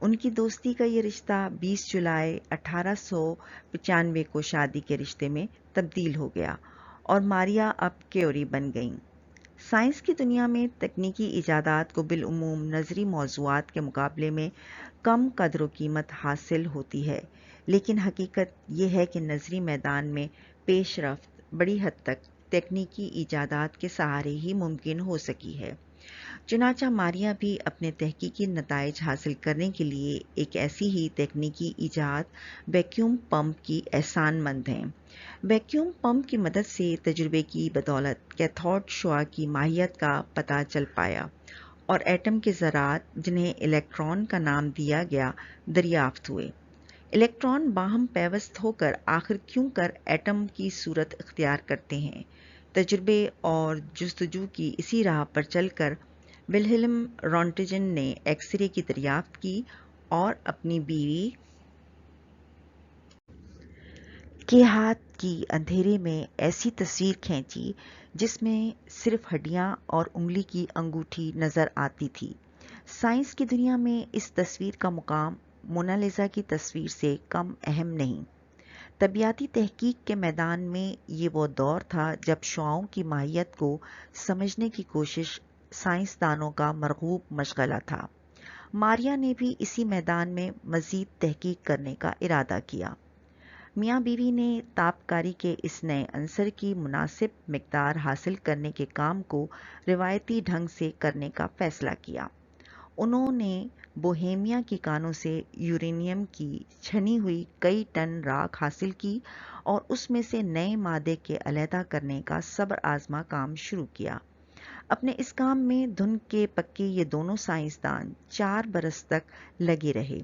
ان کی دوستی کا یہ رشتہ 20 جولائی 1895 کو شادی کے رشتے میں تبدیل ہو گیا اور ماریا اب کیوری بن گئیں۔ سائنس کی دنیا میں تکنیکی ایجادات کو بالعموم نظری موضوعات کے مقابلے میں کم قدر و قیمت حاصل ہوتی ہے، لیکن حقیقت یہ ہے کہ نظری میدان میں پیش رفت بڑی حد تک تکنیکی ایجادات کے سہارے ہی ممکن ہو سکی ہے۔ چنانچہ ماریا بھی اپنے تحقیقی نتائج حاصل کرنے کے لیے ایک ایسی ہی تکنیکی ایجاد ویکیوم پمپ کی احسان مند ہیں۔ ویکیوم پمپ کی مدد سے تجربے کی بدولت کیتھوڈ شعاع کی ماہیت کا پتہ چل پایا اور ایٹم کے ذرات، جنہیں الیکٹران کا نام دیا گیا، دریافت ہوئے۔ الیکٹران باہم پیوست ہو کر آخر کیوں کر ایٹم کی صورت اختیار کرتے ہیں؟ تجربے اور جستجو کی اسی راہ پر چل کر ولہلم رونٹجن نے ایکس رے کی دریافت کی اور اپنی بیوی کے ہاتھ کی اندھیرے میں ایسی تصویر کھینچی جس میں صرف ہڈیاں اور انگلی کی انگوٹھی نظر آتی تھی۔ سائنس کی دنیا میں اس تصویر کا مقام مونالیزا کی تصویر سے کم اہم نہیں۔ طبیعیاتی تحقیق کے میدان میں یہ وہ دور تھا جب شعاعوں کی ماہیت کو سمجھنے کی کوشش سائنسدانوں کا مرغوب مشغلہ تھا۔ ماریا نے بھی اسی میدان میں مزید تحقیق کرنے کا ارادہ کیا۔ میاں بیوی نے تابکاری کے اس نئے عنصر کی مناسب مقدار حاصل کرنے کے کام کو روایتی ڈھنگ سے کرنے کا فیصلہ کیا۔ انہوں نے بوہیمیا کی کانوں سے یورینیم کی چھنی ہوئی کئی ٹن راکھ حاصل کی اور اس میں سے نئے مادے کے علیحدہ کرنے کا صبر آزما کام شروع کیا۔ اپنے اس کام میں دھن کے پکے یہ دونوں سائنسدان 4 برس تک لگے رہے۔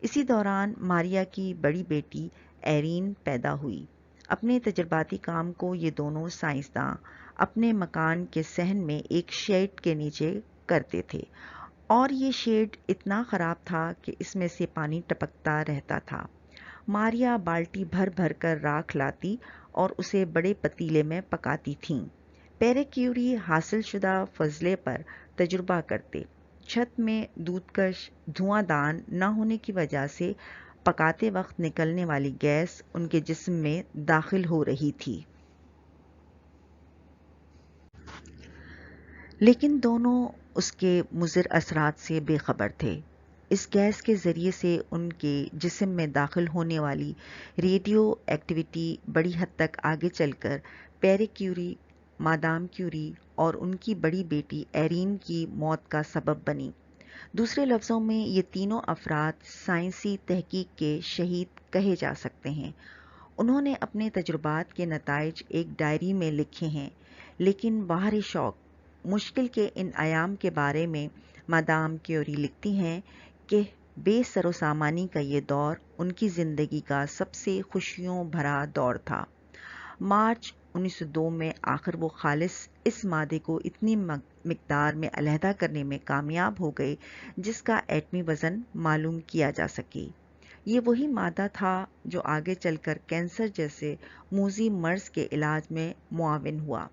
اسی دوران ماریا کی بڑی بیٹی ایرین پیدا ہوئی۔ اپنے تجرباتی کام کو یہ دونوں سائنسداں اپنے مکان کے صحن میں ایک شیڈ کے نیچے کرتے تھے، اور یہ شیڈ اتنا خراب تھا کہ اس میں سے پانی ٹپکتا رہتا تھا۔ ماریا بالٹی بھر بھر کر راکھ لاتی اور اسے بڑے پتیلے میں پکاتی تھیں۔ پیرے کیوری حاصل شدہ فضلے پر تجربہ کرتے۔ چھت میں دودھ کش دھواں دان نہ ہونے کی وجہ سے پکاتے وقت نکلنے والی گیس ان کے جسم میں داخل ہو رہی تھی۔ لیکن دونوں اس کے مضر اثرات سے بے خبر تھے۔ اس گیس کے ذریعے سے ان کے جسم میں داخل ہونے والی ریڈیو ایکٹیویٹی بڑی حد تک آگے چل کر پیرے کیوری، مادام کیوری اور ان کی بڑی بیٹی ایرین کی موت کا سبب بنی۔ دوسرے لفظوں میں یہ تینوں افراد سائنسی تحقیق کے شہید کہے جا سکتے ہیں۔ انہوں نے اپنے تجربات کے نتائج ایک ڈائری میں لکھے ہیں، لیکن بہر شوق مشکل کے ان ایام کے بارے میں مادام کیوری لکھتی ہیں کہ بے سر و سامانی کا یہ دور ان کی زندگی کا سب سے خوشیوں بھرا دور تھا۔ مارچ 1902 میں آخر وہ خالص اس مادے کو اتنی مقدار میں علیحدہ کرنے میں کامیاب ہو گئے جس کا ایٹمی وزن معلوم کیا جا سکے۔ یہ وہی مادہ تھا جو آگے چل کر کینسر جیسے موذی مرض کے علاج میں معاون ہوا۔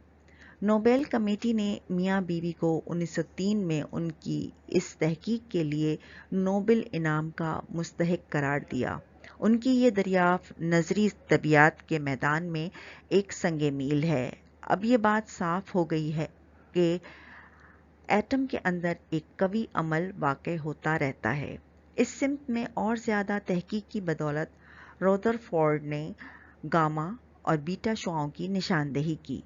نوبل کمیٹی نے میاں بیوی کو 1903 میں ان کی اس تحقیق کے لیے نوبل انعام کا مستحق قرار دیا۔ ان کی یہ دریافت نظری طبیعیات کے میدان میں ایک سنگ میل ہے۔ اب یہ بات صاف ہو گئی ہے کہ ایٹم کے اندر ایک قوی عمل واقع ہوتا رہتا ہے۔ اس سمت میں اور زیادہ تحقیق کی بدولت رودرفورڈ نے گاما اور بیٹا شعاعوں کی نشاندہی کی۔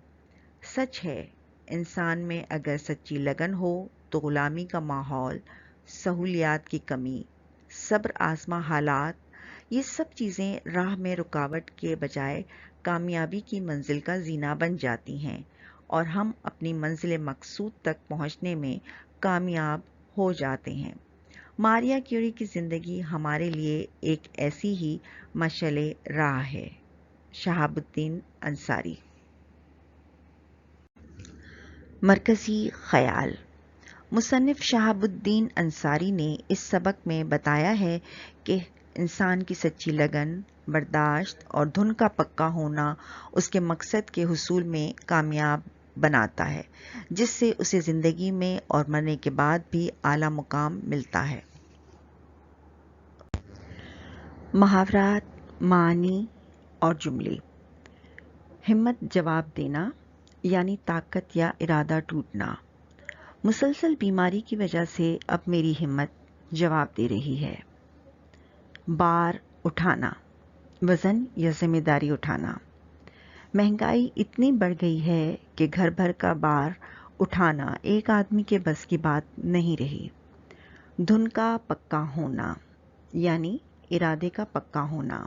سچ ہے، انسان میں اگر سچی لگن ہو تو غلامی کا ماحول، سہولیات کی کمی، صبر آزما حالات، یہ سب چیزیں راہ میں رکاوٹ کے بجائے کامیابی کی منزل کا زینہ بن جاتی ہیں اور ہم اپنی منزل مقصود تک پہنچنے میں کامیاب ہو جاتے ہیں۔ ماریا کیوری کی زندگی ہمارے لیے ایک ایسی ہی مشعل راہ ہے۔ شہاب الدین انصاری۔ مرکزی خیال۔ مصنف شہاب الدین انصاری نے اس سبق میں بتایا ہے کہ انسان کی سچی لگن، برداشت اور دھن کا پکا ہونا اس کے مقصد کے حصول میں کامیاب بناتا ہے، جس سے اسے زندگی میں اور مرنے کے بعد بھی اعلیٰ مقام ملتا ہے۔ محاورات، معانی اور جملے۔ ہمت جواب دینا یعنی طاقت یا ارادہ ٹوٹنا۔ مسلسل بیماری کی وجہ سے اب میری ہمت جواب دے رہی ہے۔ بار اٹھانا، وزن یا ذمہ داری اٹھانا۔ مہنگائی اتنی بڑھ گئی ہے کہ گھر بھر کا بار اٹھانا ایک آدمی کے بس کی بات نہیں رہی۔ دھن کا پکا ہونا یعنی ارادے کا پکا ہونا۔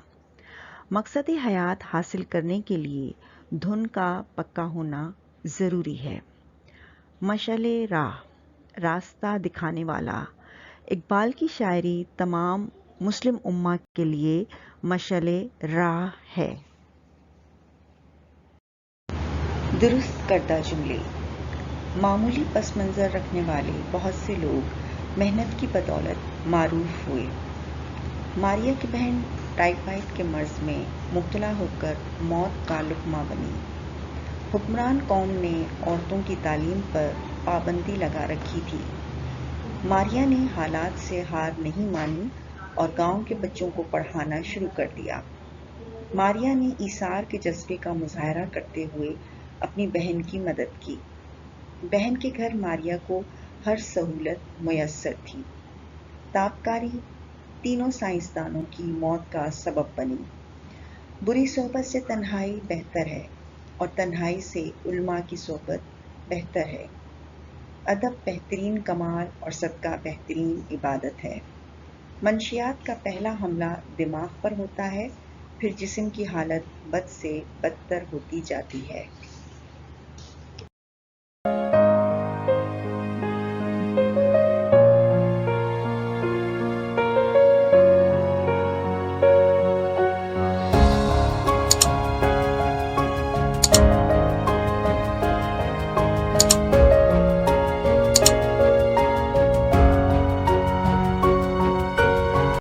مقصد حیات حاصل کرنے کے لیے دھن کا پکا ہونا ضروری ہے۔ مشعل راہ، راستہ دکھانے والا۔ اقبال کی شاعری تمام مسلم امہ کے لیے مشعل راہ ہے۔ درست کردہ جملے۔ معمولی پس منظر رکھنے والے بہت سے لوگ محنت کی بدولت معروف ہوئے۔ ماریا کی بہن ٹائیفائڈ کے مرض میں مبتلا ہو کر موت کا لقمہ بنی۔ حکمران قوم نے عورتوں کی تعلیم پر پابندی لگا رکھی تھی۔ ماریا نے حالات سے ہار نہیں مانی اور گاؤں کے بچوں کو پڑھانا شروع کر دیا۔ ماریا نے ایثار کے جذبے کا مظاہرہ کرتے ہوئے اپنی بہن کی مدد کی۔ بہن کے گھر ماریا کو ہر سہولت میسر تھی۔ تابکاری تینوں سائنسدانوں کی موت کا سبب بنی۔ بری صحبت سے تنہائی بہتر ہے اور تنہائی سے علماء کی صحبت بہتر ہے۔ ادب بہترین کمال اور صدقہ بہترین عبادت ہے۔ منشیات کا پہلا حملہ دماغ پر ہوتا ہے، پھر جسم کی حالت بد سے بدتر ہوتی جاتی ہے۔